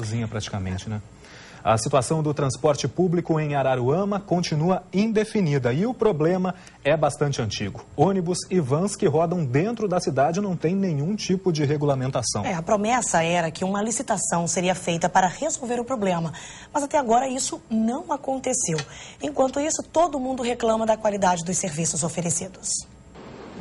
Sozinha praticamente, né? A situação do transporte público em Araruama continua indefinida e o problema é bastante antigo. Ônibus e vans que rodam dentro da cidade não têm nenhum tipo de regulamentação. A promessa era que uma licitação seria feita para resolver o problema, mas até agora isso não aconteceu. Enquanto isso, todo mundo reclama da qualidade dos serviços oferecidos.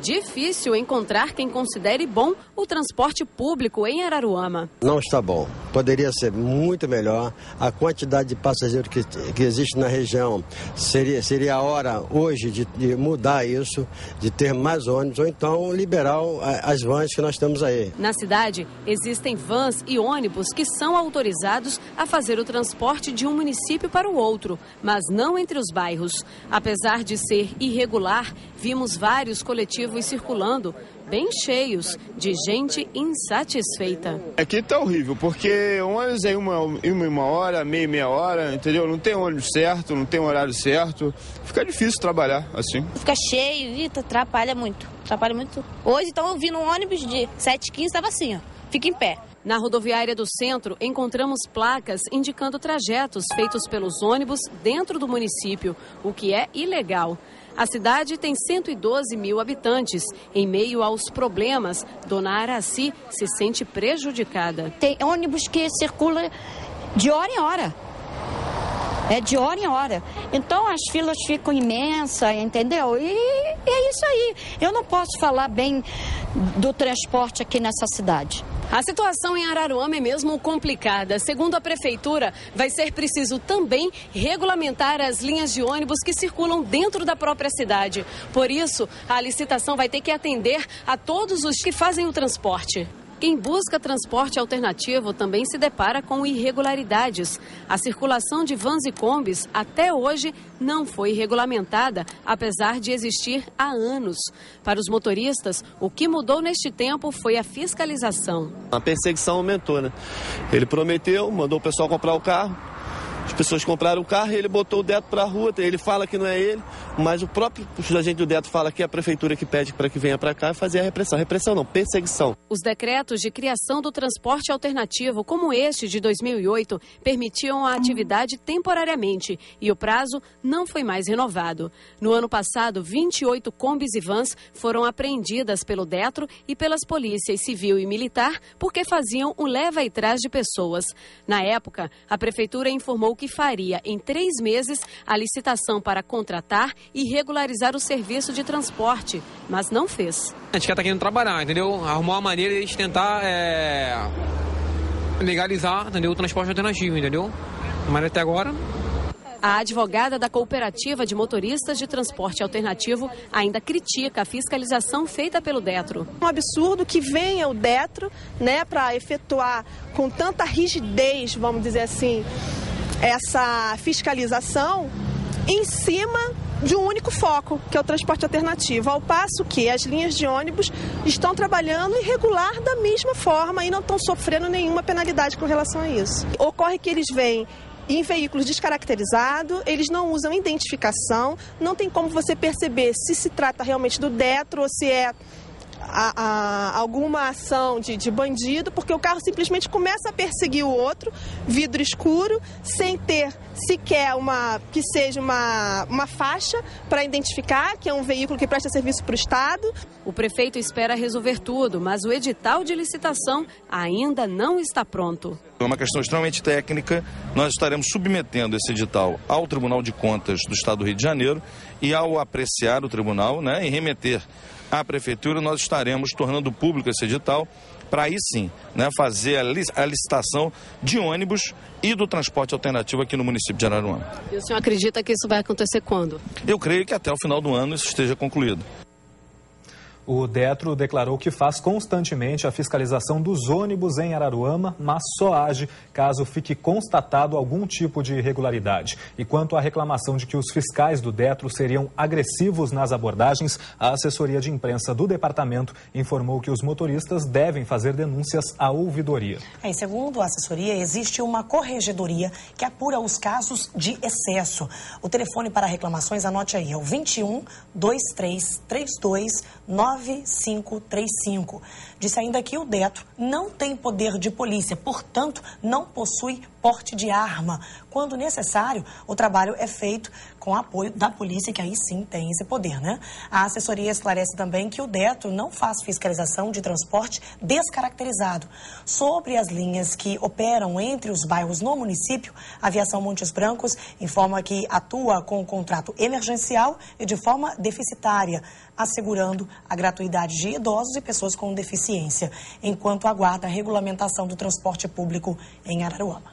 Difícil encontrar quem considere bom o transporte público em Araruama. Não está bom. Poderia ser muito melhor. A quantidade de passageiros que existe na região seria a hora hoje de mudar isso, de ter mais ônibus ou então liberar as vans que nós temos aí. Na cidade, existem vans e ônibus que são autorizados a fazer o transporte de um município para o outro, mas não entre os bairros. Apesar de ser irregular, vimos vários coletivos circulando, bem cheios de gente insatisfeita. Aqui está horrível, porque ônibus é uma hora, meia hora, entendeu? Não tem ônibus certo, não tem horário certo. Fica difícil trabalhar assim. Fica cheio e atrapalha muito. Hoje, então, eu vi no ônibus de 7h15, estava assim, ó, fica em pé. Na rodoviária do centro, encontramos placas indicando trajetos feitos pelos ônibus dentro do município, o que é ilegal. A cidade tem 112 mil habitantes. Em meio aos problemas, Dona Araci se sente prejudicada. Tem ônibus que circula de hora em hora. É de hora em hora. Então as filas ficam imensas, entendeu? E é isso aí. Eu não posso falar bem do transporte aqui nessa cidade. A situação em Araruama é mesmo complicada. Segundo a prefeitura, vai ser preciso também regulamentar as linhas de ônibus que circulam dentro da própria cidade. Por isso, a licitação vai ter que atender a todos os que fazem o transporte. Quem busca transporte alternativo também se depara com irregularidades. A circulação de vans e combis até hoje não foi regulamentada, apesar de existir há anos. Para os motoristas, o que mudou neste tempo foi a fiscalização. A perseguição aumentou, né? Ele prometeu, mandou o pessoal comprar o carro. As pessoas compraram o carro e ele botou o Detro para a rua. Ele fala que não é ele, mas o próprio agente do Detro fala que é a prefeitura que pede para que venha para cá fazer a repressão. Repressão não, perseguição. Os decretos de criação do transporte alternativo, como este de 2008, permitiam a atividade temporariamente e o prazo não foi mais renovado. No ano passado, 28 combis e vans foram apreendidas pelo Detro e pelas polícias civil e militar porque faziam um leva e trás de pessoas. Na época, a prefeitura informou que faria em 3 meses a licitação para contratar e regularizar o serviço de transporte, mas não fez. A gente quer estar querendo trabalhar, entendeu? Arrumar uma maneira de tentar legalizar, entendeu? O transporte alternativo, entendeu? Mas até agora... A advogada da Cooperativa de Motoristas de Transporte Alternativo ainda critica a fiscalização feita pelo Detro. É um absurdo que venha o Detro, né, para efetuar com tanta rigidez, vamos dizer assim, essa fiscalização em cima de um único foco, que é o transporte alternativo, ao passo que as linhas de ônibus estão trabalhando irregular da mesma forma e não estão sofrendo nenhuma penalidade com relação a isso. Ocorre que eles vêm em veículos descaracterizados, eles não usam identificação, não tem como você perceber se trata realmente do Detro ou se é alguma ação de bandido, porque o carro simplesmente começa a perseguir o outro, vidro escuro, sem ter sequer que seja uma faixa para identificar que é um veículo que presta serviço para o Estado. O prefeito espera resolver tudo, mas o edital de licitação ainda não está pronto. É uma questão extremamente técnica. Nós estaremos submetendo esse edital ao Tribunal de Contas do Estado do Rio de Janeiro e ao apreciar o tribunal, né, e remeter à Prefeitura, nós estaremos tornando público esse edital para aí sim, né, fazer a licitação de ônibus e do transporte alternativo aqui no município de Araruama. E o senhor acredita que isso vai acontecer quando? Eu creio que até o final do ano isso esteja concluído. O Detro declarou que faz constantemente a fiscalização dos ônibus em Araruama, mas só age caso fique constatado algum tipo de irregularidade. E quanto à reclamação de que os fiscais do Detro seriam agressivos nas abordagens, a assessoria de imprensa do departamento informou que os motoristas devem fazer denúncias à ouvidoria. Segundo a assessoria, existe uma corregedoria que apura os casos de excesso. O telefone para reclamações, anote aí, é o 21 23 32 9 9535. Disse ainda que o Detro não tem poder de polícia, portanto, não possui porte de arma. Quando necessário, o trabalho é feito com apoio da polícia, que aí sim tem esse poder, né? A assessoria esclarece também que o Detro não faz fiscalização de transporte descaracterizado. Sobre as linhas que operam entre os bairros no município, a Aviação Montes Brancos informa que atua com um contrato emergencial e de forma deficitária, assegurando a gratuidade de idosos e pessoas com deficiência, enquanto aguarda a regulamentação do transporte público em Araruama.